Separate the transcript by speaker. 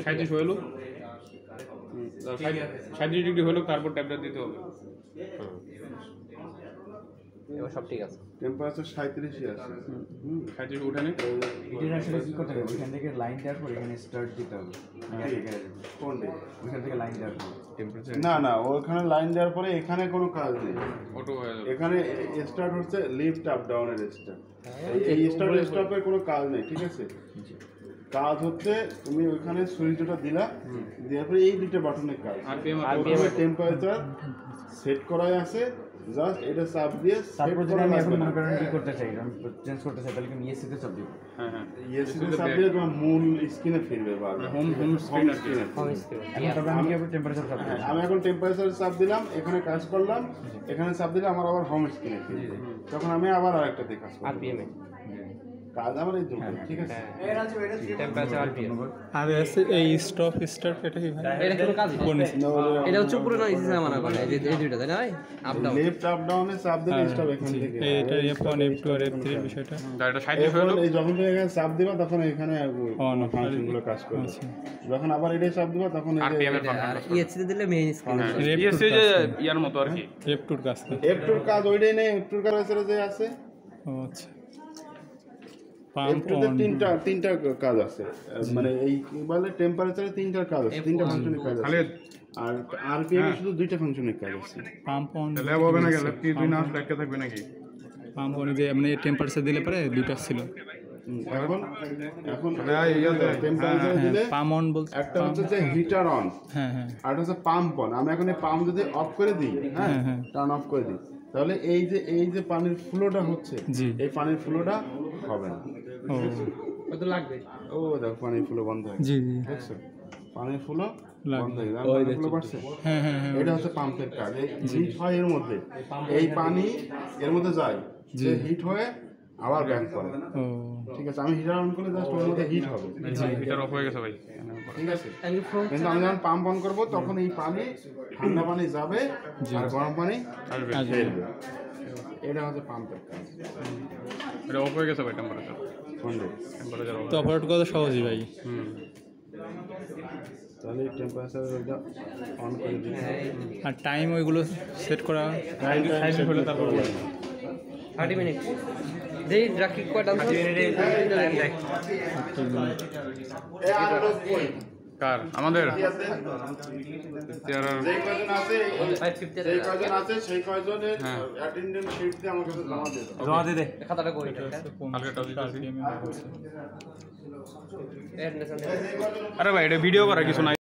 Speaker 1: 37 হলো 37 ডিগ্রি হলো, তারপর ট্যাবলেট দিতে হবে।
Speaker 2: এবার সব ঠিক আছে,
Speaker 3: টেম্পারেচার 37 আছে।
Speaker 1: 37 উঠানে
Speaker 4: এটা আসলে কি করতে হবে, ওইখান থেকে লাইন দেওয়ার পর এখানে স্টার্ট দিতে হবে।
Speaker 3: কোনটা?
Speaker 4: ওইখান থেকে লাইন দেওয়ার পর টেম্পারেচার
Speaker 3: না ওখানে লাইন দেওয়ার পরে এখানে কোনো কাজ নেই,
Speaker 1: অটো হয়ে যাবে।
Speaker 3: এখানে স্টার্ট হচ্ছে লিফট আপ ডাউনের স্টার্ট, এই স্টার্ট স্টপের কোনো কাজ নেই, ঠিক আছে? কাজ হচ্ছে তুমি ওইখানে সুইচটা দিলা, দেওয়ার পরে এই দুটো বাটনের কাজ।
Speaker 1: আরপিএম
Speaker 3: টেম্পারেচার সেট করাই আছে, জাস্ট এটা চাপ দিয়ে
Speaker 4: তারপর যদি আমি এখন মনে করেন কি করতে চাই, আমি চেঞ্জ করতে চাই, তাহলে কি ইএসসি তে চাপ দিব?
Speaker 1: হ্যাঁ
Speaker 3: ইএসসি তে চাপ দিয়ে তোমার মূল স্ক্রিনে ফিরবে বারবার,
Speaker 1: হোম স্ক্রিন আর কি।
Speaker 4: এখন তবে আমি কি টেম্পারেচার চাপ দিব?
Speaker 3: আমি এখন টেম্পারেচার চাপ দিলাম, এখানে কাজ করলাম, এখানে চাপ দিলে আমার আবার হোম স্ক্রিনে ফিরবে, তখন আমি আবার আরেকটাতে কাজ করব।
Speaker 2: আরপিএম
Speaker 3: কাজ আমার এই দুটো, ঠিক আছে?
Speaker 2: টেম্পারেচার আরপিএম
Speaker 5: আর আছে এই স্টপ স্টার্ট, এটা কি ভাই?
Speaker 2: এটা কোনো কাজ
Speaker 5: কোন
Speaker 2: এটা হচ্ছে পুরো না ইসে মনে করে এই দুইটা তাই না ভাই? আপ ডাউন
Speaker 3: লেফট আপ ডাউনে চাপ দিলে স্টপ এখান থেকে,
Speaker 5: এটা F1 F2 আর F3 বিষয়টা
Speaker 1: গাড়িটা 37 হলো,
Speaker 3: এই যখন তুমি এখানে চাপ দিবা তখন এখানে ফাংশনগুলো কাজ করবে, যখন আবার এটা চাপ দিবা তখন এই
Speaker 1: আরপিএম এর
Speaker 2: আর ইএসসি তে দিলে মেইন স্ক্রিন
Speaker 1: ইএসসি যে ইয়ার মতো আর কি,
Speaker 5: F2 এর কাজ করে।
Speaker 3: F2 এর কাজ ওইটাই নেই, F2 এর কাজ যে আছে,
Speaker 5: ও আচ্ছা, পাম্প
Speaker 3: F2 তে তিনটা কাজ আছে, মানে এই কি বলে টেম্পারেচারে তিনটা কাজ আছে, তিনটা ফাংশনের কাজ আছে,
Speaker 1: খালি
Speaker 3: আর আরপিএম এ শুধু দুইটা ফাংশনের কাজ আছে।
Speaker 5: পাম্প অন,
Speaker 1: ল্যাব হবে না, গেলে তুই না আসলে একটা থাকবে নাকি?
Speaker 5: পাম্প অন যে এমনি টেম্পারেচার দিলে পরে দুইটা ছিল।
Speaker 3: এখন টেম্পারেচার দিলে
Speaker 5: পাম্প অন বলতে
Speaker 3: একটা হচ্ছে যে হিটার অন,
Speaker 5: হ্যাঁ
Speaker 3: আর হচ্ছে পাম্প অন। আমি এখন এই পাম্প যদি অফ করে দিই, হ্যাঁ টার্ন অফ করে দিই, তাহলে এই যে পানির ফ্লোটা হচ্ছে, এই পানির ফ্লোটা হবে না।
Speaker 5: ও
Speaker 2: কত লাগবে?
Speaker 3: ও দেখো পানির ফ্লো বন্ধ হয়ে
Speaker 5: জি
Speaker 3: দেখছো, পানির ফ্লো বন্ধ হয়ে গেছে,
Speaker 5: ওই
Speaker 3: পানির ফ্লো বাড়ছে।
Speaker 5: হ্যাঁ
Speaker 3: এটা হচ্ছে পাম্পের কাজ, এই হিট হয় এর মধ্যে, এই পানি এর মধ্যে যায়, যে হিট হয়ে আবার ব্যাক করে,
Speaker 5: ও
Speaker 3: ঠিক আছে? আমি হিটার অন করলে জাস্ট ওর মধ্যে হিট হবে,
Speaker 1: হিটার অফ হয়ে গেছে ভাই,
Speaker 3: ঠিক আছে? কিন্তু আমি যখন পাম্প অন করবো তখন এই পানি ঠান্ডা পানি যাবে আর গরম পানি
Speaker 1: আসবে।
Speaker 3: বেরবে। এটা হচ্ছে পাম্পের কাজ।
Speaker 1: এটা অফ হয়ে গেছে ভাই টেম্পারেচার
Speaker 5: তো অপারেট করা সহজই ভাই।
Speaker 3: তাহলে টেম্পারেচার অন করে দিই,
Speaker 5: আর টাইম ওইগুলো সেট করা
Speaker 1: 37 হলে তারপর
Speaker 2: 30 মিনিট দেই রাখি কয়টা 30 মিনিট টাইম দেখ।
Speaker 1: কার আমাদের
Speaker 3: যেই কয়জন আছে সেই কয়জনের অ্যাটেন্ডেন্স শিট দিয়ে আমার কাছে জমা দিয়ে দাও।
Speaker 2: খাতাটা কই এটা
Speaker 1: আরে ভাই এটা ভিডিও করা কিছু নাই।